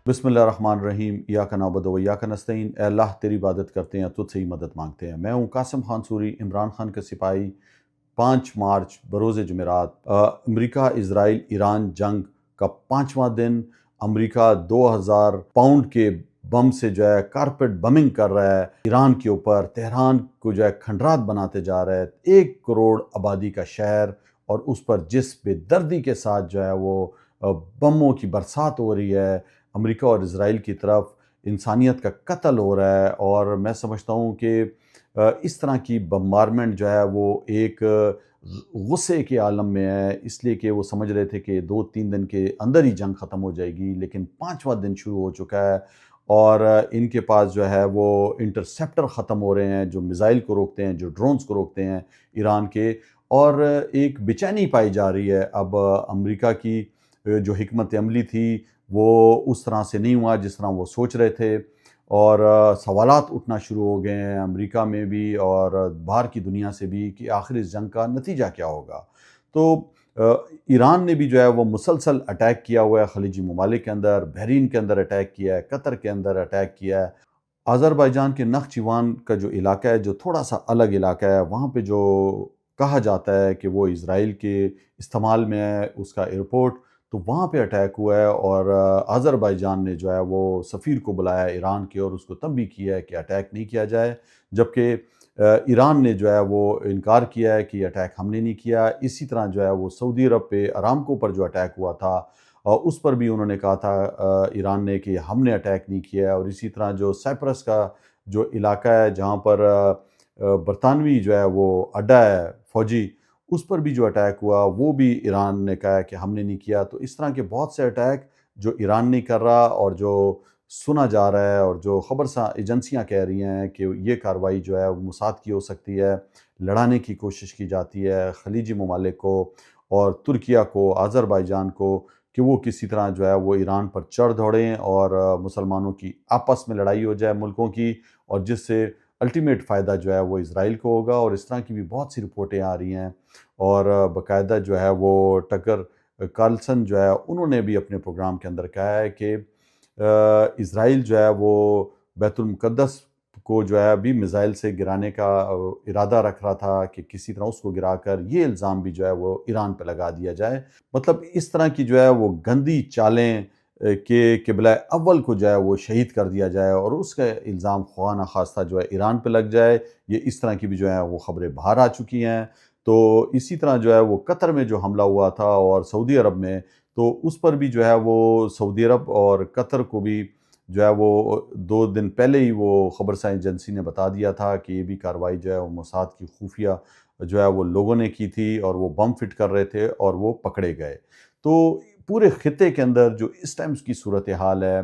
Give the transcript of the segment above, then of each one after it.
بسم اللہ الرحمن الرحیم، ایاک نعبد و ایاک نستعین۔ اے اللہ تیری عبادت کرتے ہیں، تجھ سے ہی مدد مانگتے ہیں۔ میں ہوں قاسم خان سوری، عمران خان کا سپاہی۔ 5 مارچ بروز جمعرات، امریکہ اسرائیل ایران جنگ کا 5واں دن۔ امریکہ 2000 پاؤنڈ کے بم سے جو ہے کارپیٹ بمنگ کر رہا ہے ایران کے اوپر، تہران کو جو ہے کھنڈرات بناتے جا رہا ہے۔ 1 کروڑ آبادی کا شہر، اور اس پر جس بے دردی کے ساتھ جو ہے وہ بموں کی برسات ہو رہی ہے امریکہ اور اسرائیل کی طرف، انسانیت کا قتل ہو رہا ہے۔ اور میں سمجھتا ہوں کہ اس طرح کی بمبارمنٹ جو ہے وہ ایک غصے کے عالم میں ہے، اس لیے کہ وہ سمجھ رہے تھے کہ 2-3 دن کے اندر ہی جنگ ختم ہو جائے گی، لیکن 5واں دن شروع ہو چکا ہے۔ اور ان کے پاس جو ہے وہ انٹرسیپٹر ختم ہو رہے ہیں جو میزائل کو روکتے ہیں، جو ڈرونز کو روکتے ہیں ایران کے۔ اور ایک بے چینی پائی جا رہی ہے۔ اب امریکہ کی جو حکمت عملی تھی وہ اس طرح سے نہیں ہوا جس طرح وہ سوچ رہے تھے، اور سوالات اٹھنا شروع ہو گئے ہیں امریکہ میں بھی اور باہر کی دنیا سے بھی کہ آخر اس جنگ کا نتیجہ کیا ہوگا۔ تو ایران نے بھی جو ہے وہ مسلسل اٹیک کیا ہوا ہے خلیجی ممالک کے اندر، بحرین کے اندر اٹیک کیا ہے، قطر کے اندر اٹیک کیا ہے۔ آذربائیجان کے نخچیوان کا جو علاقہ ہے، جو تھوڑا سا الگ علاقہ ہے، وہاں پہ جو کہا جاتا ہے کہ وہ اسرائیل کے استعمال میں ہے اس کا ایئرپورٹ، تو وہاں پہ اٹیک ہوا ہے۔ اور آذربائیجان نے جو ہے وہ سفیر کو بلایا ایران کے اور اس کو تنبیہ کیا ہے کہ اٹیک نہیں کیا جائے، جبکہ ایران نے جو ہے وہ انکار کیا ہے کہ یہ اٹیک ہم نے نہیں کیا۔ اسی طرح جو ہے وہ سعودی عرب پہ ارامکو پر جو اٹیک ہوا تھا، اس پر بھی انہوں نے کہا تھا ایران نے کہ ہم نے اٹیک نہیں کیا ہے۔ اور اسی طرح جو سائپرس کا جو علاقہ ہے جہاں پر برطانوی جو ہے وہ اڈا ہے فوجی، اس پر بھی جو اٹیک ہوا وہ بھی ایران نے کہا کہ ہم نے نہیں کیا۔ تو اس طرح کے بہت سے اٹیک جو ایران نہیں کر رہا اور جو سنا جا رہا ہے، اور جو خبر ایجنسیاں کہہ رہی ہیں کہ یہ کارروائی جو ہے وہ موساد کی ہو سکتی ہے، لڑانے کی کوشش کی جاتی ہے خلیجی ممالک کو اور ترکیہ کو، آذربائیجان کو، کہ وہ کسی طرح جو ہے وہ ایران پر چڑھ دوڑیں اور مسلمانوں کی آپس میں لڑائی ہو جائے ملکوں کی، اور جس سے الٹیمیٹ فائدہ جو ہے وہ اسرائیل کو ہوگا۔ اور اس طرح کی بھی بہت سی رپورٹیں آ رہی ہیں، اور باقاعدہ جو ہے وہ ٹکر کارلسن جو ہے انہوں نے بھی اپنے پروگرام کے اندر کہا ہے کہ اسرائیل جو ہے وہ بیت المقدس کو جو ہے ابھی میزائل سے گرانے کا ارادہ رکھ رہا تھا کہ کسی طرح اس کو گرا کر یہ الزام بھی جو ہے وہ ایران پہ لگا دیا جائے۔ مطلب اس طرح کی جو ہے وہ گندی چالیں کہ قبلہ اول کو جو ہے وہ شہید کر دیا جائے اور اس کا الزام خواہ نخواستہ جو ہے ایران پہ لگ جائے، یہ اس طرح کی بھی جو ہے وہ خبریں باہر آ چکی ہیں۔ تو اسی طرح جو ہے وہ قطر میں جو حملہ ہوا تھا اور سعودی عرب میں، تو اس پر بھی جو ہے وہ سعودی عرب اور قطر کو بھی جو ہے وہ 2 دن پہلے ہی وہ خبر ساں ایجنسی نے بتا دیا تھا کہ یہ بھی کارروائی جو ہے وہ موساد کی خفیہ جو ہے وہ لوگوں نے کی تھی، اور وہ بم فٹ کر رہے تھے اور وہ پکڑے گئے۔ تو پورے خطے کے اندر جو اس ٹائم کی صورتحال ہے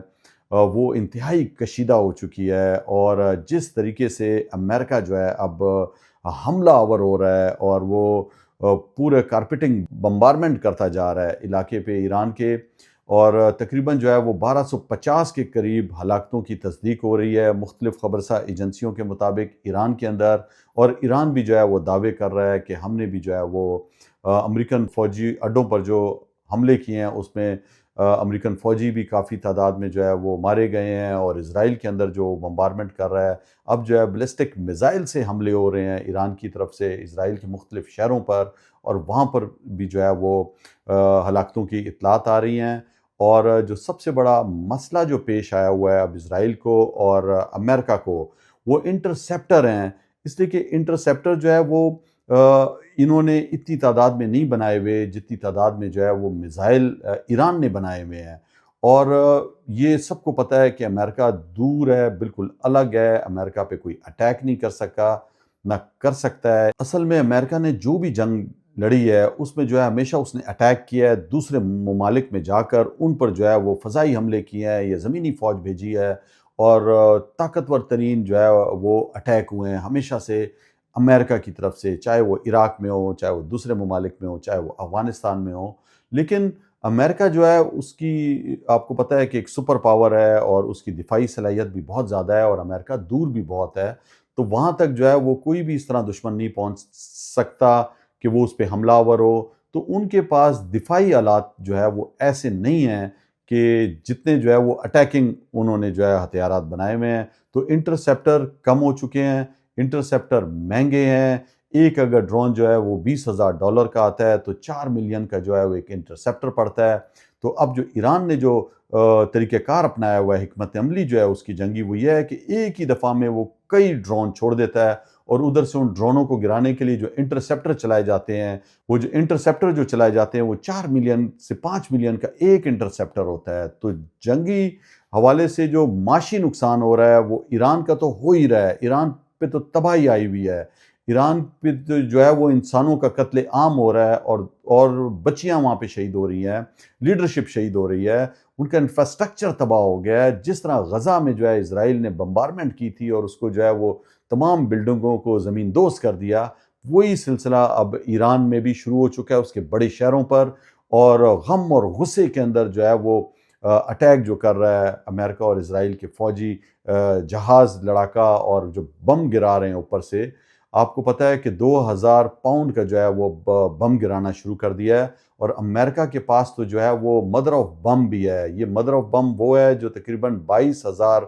وہ انتہائی کشیدہ ہو چکی ہے، اور جس طریقے سے امریکہ جو ہے اب حملہ آور ہو رہا ہے اور وہ پورے کارپیٹنگ بمبارمنٹ کرتا جا رہا ہے علاقے پہ ایران کے، اور تقریباً جو ہے وہ 1250 کے قریب ہلاکتوں کی تصدیق ہو رہی ہے مختلف خبرسا ایجنسیوں کے مطابق ایران کے اندر۔ اور ایران بھی جو ہے وہ دعوے کر رہا ہے کہ ہم نے بھی جو ہے وہ امریکن فوجی اڈوں پر جو حملے کیے ہیں اس میں امریکن فوجی بھی کافی تعداد میں جو ہے وہ مارے گئے ہیں، اور اسرائیل کے اندر جو بمبارمنٹ کر رہا ہے، اب جو ہے بیلسٹک میزائل سے حملے ہو رہے ہیں ایران کی طرف سے اسرائیل کے مختلف شہروں پر، اور وہاں پر بھی جو ہے وہ ہلاکتوں کی اطلاعات آ رہی ہیں۔ اور جو سب سے بڑا مسئلہ جو پیش آیا ہوا ہے اب اسرائیل کو اور امریکہ کو، وہ انٹرسیپٹر ہیں، اس لیے کہ انٹرسیپٹر جو ہے وہ انہوں نے اتنی تعداد میں نہیں بنائے ہوئے جتنی تعداد میں جو ہے وہ میزائل ایران نے بنائے ہوئے ہیں۔ اور یہ سب کو پتہ ہے کہ امریکہ دور ہے، بالکل الگ ہے، امریکہ پہ کوئی اٹیک نہیں کر سکا، نہ کر سکتا ہے۔ اصل میں امریکہ نے جو بھی جنگ لڑی ہے اس میں جو ہے ہمیشہ اس نے اٹیک کیا ہے، دوسرے ممالک میں جا کر ان پر جو ہے وہ فضائی حملے کیے ہیں یا زمینی فوج بھیجی ہے، اور طاقتور ترین جو ہے وہ اٹیک ہوئے ہیں ہمیشہ سے امریکہ کی طرف سے، چاہے وہ عراق میں ہو، چاہے وہ دوسرے ممالک میں ہو، چاہے وہ افغانستان میں ہو۔ لیکن امریکہ جو ہے اس کی آپ کو پتہ ہے کہ ایک سپر پاور ہے، اور اس کی دفاعی صلاحیت بھی بہت زیادہ ہے، اور امریکہ دور بھی بہت ہے، تو وہاں تک جو ہے وہ کوئی بھی اس طرح دشمن نہیں پہنچ سکتا کہ وہ اس پہ حملہ آور ہو۔ تو ان کے پاس دفاعی آلات جو ہے وہ ایسے نہیں ہیں کہ جتنے جو ہے وہ اٹیکنگ انہوں نے جو ہے ہتھیارات بنائے ہوئے ہیں، تو انٹرسیپٹر کم ہو چکے ہیں، انٹرسیپٹر مہنگے ہیں۔ ایک اگر ڈرون جو ہے وہ $20,000 کا آتا ہے تو 4 ملین کا جو ہے وہ ایک انٹرسیپٹر پڑتا ہے۔ تو اب جو ایران نے جو طریقہ کار اپنایا ہوا ہے، حکمت عملی جو ہے اس کی جنگی، وہ یہ ہے کہ ایک ہی دفعہ میں وہ کئی ڈرون چھوڑ دیتا ہے، اور ادھر سے ان ڈرونوں کو گرانے کے لیے جو انٹرسیپٹر چلائے جاتے ہیں، وہ جو انٹرسیپٹر جو چلائے جاتے ہیں وہ 4 ملین سے 5 ملین کا ایک انٹرسیپٹر ہوتا ہے۔ تو جنگی حوالے سے جو معاشی نقصان ہو رہا ہے وہ ایران کا تو ہو ہی رہا ہے، ایران پہ تو تباہی آئی ہوئی ہے، ایران پہ تو جو ہے وہ انسانوں کا قتل عام ہو رہا ہے، اور بچیاں وہاں پہ شہید ہو رہی ہیں، لیڈرشپ شہید ہو رہی ہے، ان کا انفراسٹرکچر تباہ ہو گیا ہے۔ جس طرح غزہ میں جو ہے اسرائیل نے بمبارمنٹ کی تھی اور اس کو جو ہے وہ تمام بلڈنگوں کو زمین دوز کر دیا، وہی سلسلہ اب ایران میں بھی شروع ہو چکا ہے اس کے بڑے شہروں پر، اور غم اور غصے کے اندر جو ہے وہ اٹیک جو کر رہا ہے امریکہ اور اسرائیل کے فوجی جہاز لڑاکا، اور جو بم گرا رہے ہیں اوپر سے۔ آپ کو پتہ ہے کہ 2,000 پاؤنڈ کا جو ہے وہ بم گرانا شروع کر دیا ہے، اور امریکہ کے پاس تو جو ہے وہ مدر آف بم بھی ہے۔ یہ مدر آف بم وہ ہے جو تقریباً 22,000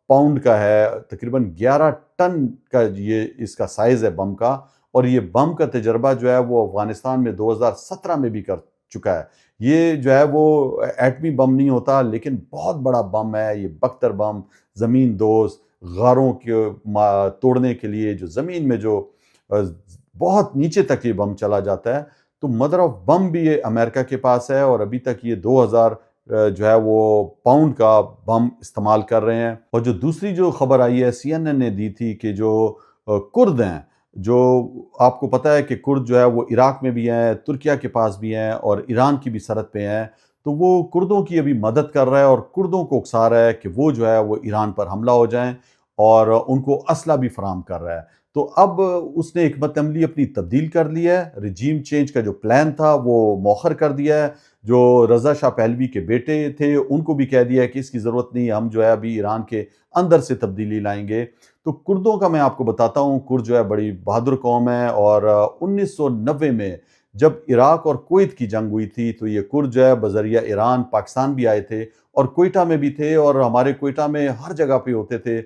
پاؤنڈ کا ہے، تقریباً 11 ٹن کا یہ اس کا سائز ہے بم کا، اور یہ بم کا تجربہ جو ہے وہ افغانستان میں 2017 میں بھی کر چکا ہے۔ یہ جو ہے وہ ایٹمی بم نہیں ہوتا، لیکن بہت بڑا بم ہے یہ، بختر بم، زمین دوز، غاروں کے توڑنے کے لیے، جو زمین میں جو بہت نیچے تک یہ بم چلا جاتا ہے۔ تو مدر آف بم بھی یہ امریکہ کے پاس ہے، اور ابھی تک یہ 2,000 جو ہے وہ پاؤنڈ کا بم استعمال کر رہے ہیں۔ اور جو دوسری جو خبر آئی ہے CNN نے دی تھی کہ جو کرد ہیں، جو آپ کو پتہ ہے کہ کرد جو ہے وہ عراق میں بھی ہیں، ترکیہ کے پاس بھی ہیں، اور ایران کی بھی سرحد پہ ہیں، تو وہ کردوں کی ابھی مدد کر رہا ہے، اور کردوں کو اکسا رہا ہے کہ وہ جو ہے وہ ایران پر حملہ ہو جائیں، اور ان کو اسلحہ بھی فراہم کر رہا ہے۔ تو اب اس نے حکمت عملی اپنی تبدیل کر لی ہے، رجیم چینج کا جو پلان تھا وہ مؤخر کر دیا ہے۔ جو رضا شاہ پہلوی کے بیٹے تھے ان کو بھی کہہ دیا ہے کہ اس کی ضرورت نہیں، ہم جو ہے ابھی ایران کے اندر سے تبدیلی لائیں گے۔ تو کردوں کا میں آپ کو بتاتا ہوں، کرد جو ہے بڑی بہادر قوم ہے، اور 1990 میں جب عراق اور کویت کی جنگ ہوئی تھی تو یہ کرد جو ہے بذریعہ ایران پاکستان بھی آئے تھے، اور کوئٹہ میں بھی تھے، اور ہمارے کوئٹہ میں ہر جگہ پہ ہوتے تھے۔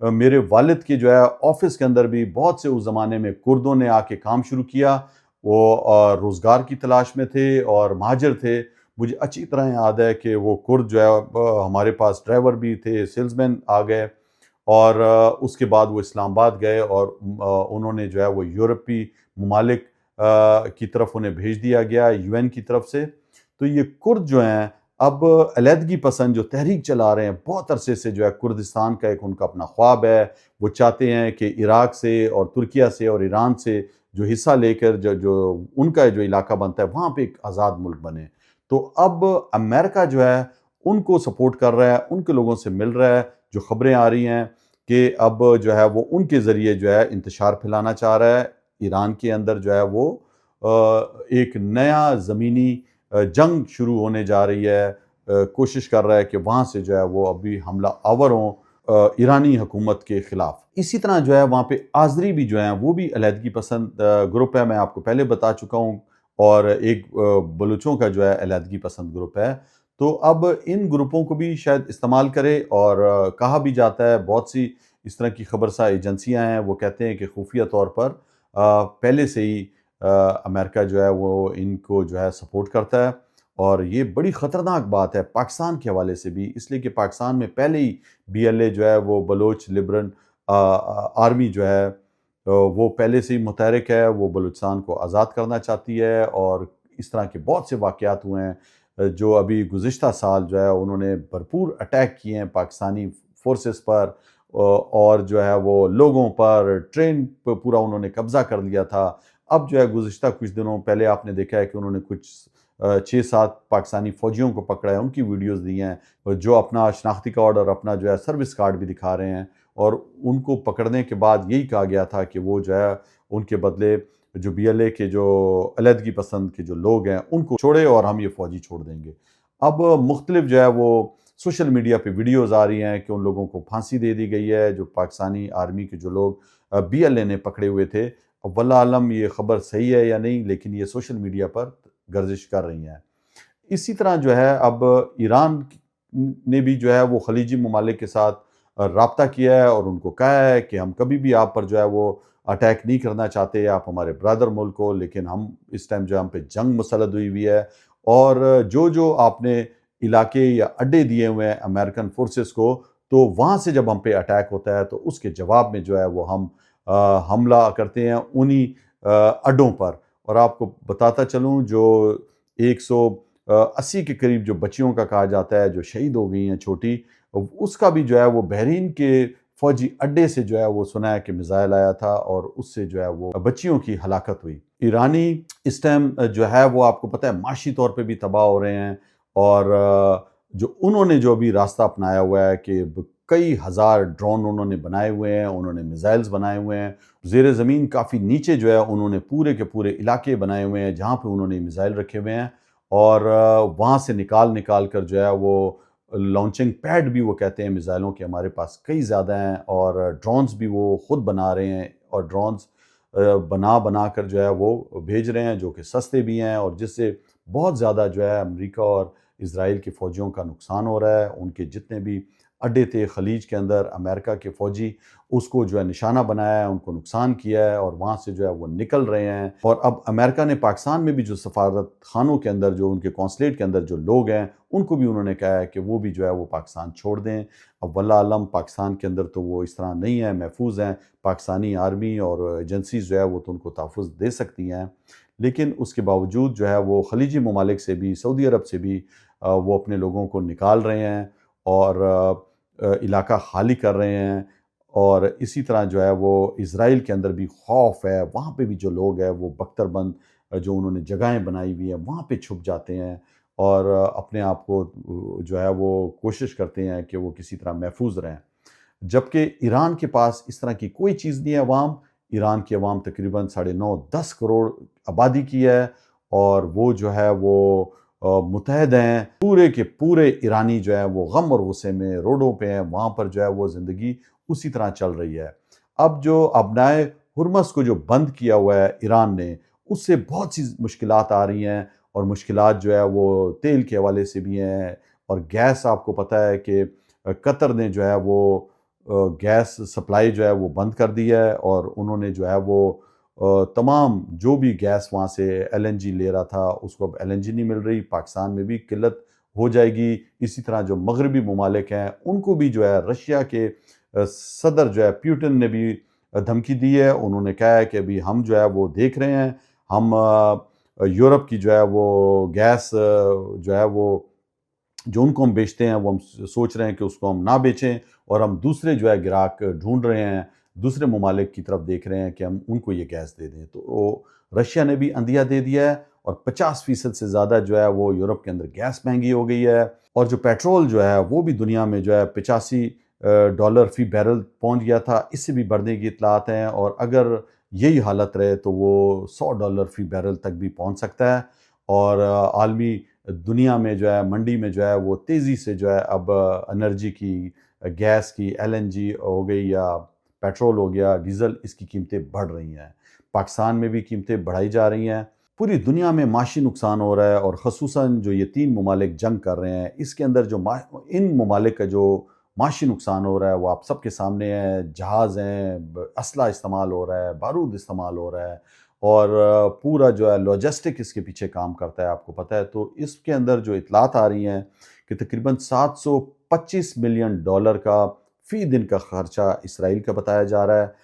میرے والد کی جو ہے آفس کے اندر بھی بہت سے اس زمانے میں کردوں نے آ کے کام شروع کیا، وہ روزگار کی تلاش میں تھے اور مہاجر تھے۔ مجھے اچھی طرح یاد ہے کہ وہ کرد جو ہے ہمارے پاس ڈرائیور بھی تھے، سیلز مین آ گئے، اور اس کے بعد وہ اسلام آباد گئے، اور انہوں نے جو ہے وہ یورپی ممالک کی طرف انہیں بھیج دیا گیا UN کی طرف سے۔ تو یہ کرد جو ہیں اب علیحدگی پسند جو تحریک چلا رہے ہیں بہت عرصے سے، جو ہے کردستان کا ایک ان کا اپنا خواب ہے، وہ چاہتے ہیں کہ عراق سے اور ترکیہ سے اور ایران سے جو حصہ لے کر جو ان کا جو علاقہ بنتا ہے وہاں پہ ایک آزاد ملک بنے۔ تو اب امریکہ جو ہے ان کو سپورٹ کر رہا ہے، ان کے لوگوں سے مل رہا ہے۔ جو خبریں آ رہی ہیں کہ اب جو ہے وہ ان کے ذریعے جو ہے انتشار پھیلانا چاہ رہا ہے ایران کے اندر، جو ہے وہ ایک نیا زمینی جنگ شروع ہونے جا رہی ہے، کوشش کر رہا ہے کہ وہاں سے جو ہے وہ ابھی حملہ آور ہوں ایرانی حکومت کے خلاف۔ اسی طرح جو ہے وہاں پہ آذری بھی جو ہیں وہ بھی علیحدگی پسند گروپ ہے، میں آپ کو پہلے بتا چکا ہوں، اور ایک بلوچوں کا جو ہے علیحدگی پسند گروپ ہے۔ تو اب ان گروپوں کو بھی شاید استعمال کرے، اور کہا بھی جاتا ہے بہت سی اس طرح کی خبرسا ایجنسیاں ہیں، وہ کہتے ہیں کہ خفیہ طور پر پہلے سے ہی امریکہ جو ہے وہ ان کو جو ہے سپورٹ کرتا ہے، اور یہ بڑی خطرناک بات ہے پاکستان کے حوالے سے بھی، اس لیے کہ پاکستان میں پہلے ہی BLA جو ہے وہ بلوچ لبرل آرمی جو ہے وہ پہلے سے ہی متحرک ہے، وہ بلوچستان کو آزاد کرنا چاہتی ہے، اور اس طرح کے بہت سے واقعات ہوئے ہیں جو ابھی گزشتہ سال جو ہے انہوں نے بھرپور اٹیک کیے ہیں پاکستانی فورسز پر، اور جو ہے وہ لوگوں پر، ٹرین پر پورا انہوں نے قبضہ کر لیا تھا۔ اب جو ہے گزشتہ کچھ دنوں پہلے آپ نے دیکھا ہے کہ انہوں نے کچھ 6-7 پاکستانی فوجیوں کو پکڑا ہے، ان کی ویڈیوز دی ہیں، جو اپنا شناختی کارڈ اور اپنا جو ہے سروس کارڈ بھی دکھا رہے ہیں، اور ان کو پکڑنے کے بعد یہی کہا گیا تھا کہ وہ جو ہے ان کے بدلے جو BLA کے جو علیحدگی پسند کے جو لوگ ہیں ان کو چھوڑے، اور ہم یہ فوجی چھوڑ دیں گے۔ اب مختلف جو ہے وہ سوشل میڈیا پہ ویڈیوز آ رہی ہیں کہ ان لوگوں کو پھانسی دے دی گئی ہے، جو پاکستانی آرمی کے جو لوگ BLA نے پکڑے ہوئے تھے۔ واللہ عالم یہ خبر صحیح ہے یا نہیں، لیکن یہ سوشل میڈیا پر گردش کر رہی ہیں۔ اسی طرح جو ہے اب ایران نے بھی جو ہے وہ خلیجی ممالک کے ساتھ رابطہ کیا ہے اور ان کو کہا ہے کہ ہم کبھی بھی آپ پر جو ہے وہ اٹیک نہیں کرنا چاہتے، آپ ہمارے برادر ملک ہو، لیکن ہم اس ٹائم جو ہم پہ جنگ مسلط ہوئی ہے، اور جو آپ نے علاقے یا اڈے دیے ہوئے ہیں امریکن فورسز کو، تو وہاں سے جب ہم پہ اٹیک ہوتا ہے تو اس کے جواب میں جو ہے وہ ہم حملہ کرتے ہیں انہی اڈوں پر۔ اور آپ کو بتاتا چلوں، جو 180 کے قریب جو بچیوں کا کہا جاتا ہے جو شہید ہو گئی ہیں چھوٹی، اس کا بھی جو ہے وہ بحرین کے فوجی اڈے سے جو ہے وہ سنا ہے کہ میزائل آیا تھا اور اس سے جو ہے وہ بچیوں کی ہلاکت ہوئی۔ ایرانی اس ٹائم جو ہے وہ آپ کو پتہ ہے معاشی طور پہ بھی تباہ ہو رہے ہیں، اور جو انہوں نے جو بھی راستہ اپنایا ہوا ہے کہ کئی ہزار ڈرون انہوں نے بنائے ہوئے ہیں، انہوں نے میزائلز بنائے ہوئے ہیں، زیر زمین کافی نیچے جو ہے انہوں نے پورے کے پورے علاقے بنائے ہوئے ہیں جہاں پہ انہوں نے میزائل رکھے ہوئے ہیں، اور وہاں سے نکال کر جو ہے وہ لانچنگ پیڈ بھی وہ کہتے ہیں میزائلوں کے ہمارے پاس کئی زیادہ ہیں، اور ڈرونز بھی وہ خود بنا رہے ہیں، اور ڈرونز بنا کر جو ہے وہ بھیج رہے ہیں جو کہ سستے بھی ہیں، اور جس سے بہت زیادہ جو ہے امریکہ اور اسرائیل کے فوجیوں کا نقصان ہو رہا ہے۔ ان کے جتنے بھی اڈے تھے خلیج کے اندر، امریکہ کے فوجی اس کو جو ہے نشانہ بنایا ہے، ان کو نقصان کیا ہے، اور وہاں سے جو ہے وہ نکل رہے ہیں۔ اور اب امریکہ نے پاکستان میں بھی جو سفارت خانوں کے اندر، جو ان کے قونصلیٹ کے اندر جو لوگ ہیں، ان کو بھی انہوں نے کہا ہے کہ وہ بھی جو ہے وہ پاکستان چھوڑ دیں۔ اب واللہ عالم پاکستان کے اندر تو وہ اس طرح نہیں ہے، محفوظ ہیں، پاکستانی آرمی اور ایجنسیز جو ہے وہ تو ان کو تحفظ دے سکتی ہیں، لیکن اس کے باوجود جو ہے وہ خلیجی ممالک سے بھی، سعودی عرب سے بھی وہ اپنے لوگوں کو نکال رہے ہیں اور علاقہ خالی کر رہے ہیں۔ اور اسی طرح جو ہے وہ اسرائیل کے اندر بھی خوف ہے، وہاں پہ بھی جو لوگ ہیں وہ بختر بند جو انہوں نے جگہیں بنائی ہوئی ہیں وہاں پہ چھپ جاتے ہیں، اور اپنے آپ کو جو ہے وہ کوشش کرتے ہیں کہ وہ کسی طرح محفوظ رہیں، جبکہ ایران کے پاس اس طرح کی کوئی چیز نہیں ہے۔ عوام، ایران کی عوام تقریباً 9.5-10 کروڑ آبادی کی ہے، اور وہ جو ہے وہ متحد ہیں، پورے کے پورے ایرانی جو ہے وہ غم اور غصے میں روڈوں پہ ہیں، وہاں پر جو ہے وہ زندگی اسی طرح چل رہی ہے۔ اب جو ابنائے ہرمز کو جو بند کیا ہوا ہے ایران نے، اس سے بہت سی مشکلات آ رہی ہیں، اور مشکلات جو ہے وہ تیل کے حوالے سے بھی ہیں، اور گیس آپ کو پتہ ہے کہ قطر نے جو ہے وہ گیس سپلائی جو ہے وہ بند کر دی ہے، اور انہوں نے جو ہے وہ تمام جو بھی گیس وہاں سے ایل این جی لے رہا تھا اس کو اب ایل این جی نہیں مل رہی، پاکستان میں بھی قلت ہو جائے گی۔ اسی طرح جو مغربی ممالک ہیں ان کو بھی جو ہے رشیا کے صدر جو ہے پیوٹن نے بھی دھمکی دی ہے، انہوں نے کہا ہے کہ ابھی ہم جو ہے وہ دیکھ رہے ہیں، ہم یورپ کی جو ہے وہ گیس جو ہے وہ جو ان کو ہم بیچتے ہیں وہ ہم سوچ رہے ہیں کہ اس کو ہم نہ بیچیں، اور ہم دوسرے جو ہے گراہک ڈھونڈ رہے ہیں، دوسرے ممالک کی طرف دیکھ رہے ہیں کہ ہم ان کو یہ گیس دے دیں۔ تو رشیا نے بھی عندیہ دے دیا ہے، اور 50% سے زیادہ جو ہے وہ یورپ کے اندر گیس مہنگی ہو گئی ہے، اور جو پیٹرول جو ہے وہ بھی دنیا میں جو ہے $85 فی بیرل پہنچ گیا تھا، اس سے بھی بڑھنے کی اطلاعات ہیں، اور اگر یہی حالت رہے تو وہ $100 فی بیرل تک بھی پہنچ سکتا ہے۔ اور عالمی دنیا میں جو ہے منڈی میں جو ہے وہ تیزی سے جو ہے اب انرجی کی، گیس کی، ایل این جی ہو گئی یا پیٹرول ہو گیا، ڈیزل، اس کی قیمتیں بڑھ رہی ہیں، پاکستان میں بھی قیمتیں بڑھائی جا رہی ہیں، پوری دنیا میں معاشی نقصان ہو رہا ہے، اور خصوصاً جو یہ 3 ممالک جنگ کر رہے ہیں اس کے اندر جو ان ممالک کا جو معاشی نقصان ہو رہا ہے وہ آپ سب کے سامنے ہے، جہاز ہیں، اسلحہ استعمال ہو رہا ہے، بارود استعمال ہو رہا ہے، اور پورا جو ہے لاجسٹک اس کے پیچھے کام کرتا ہے، آپ کو پتہ ہے۔ تو اس کے اندر جو اطلاعات آ رہی ہیں کہ تقریباً $725 ملین کا فی دن کا خرچہ اسرائیل کا بتایا جا رہا ہے۔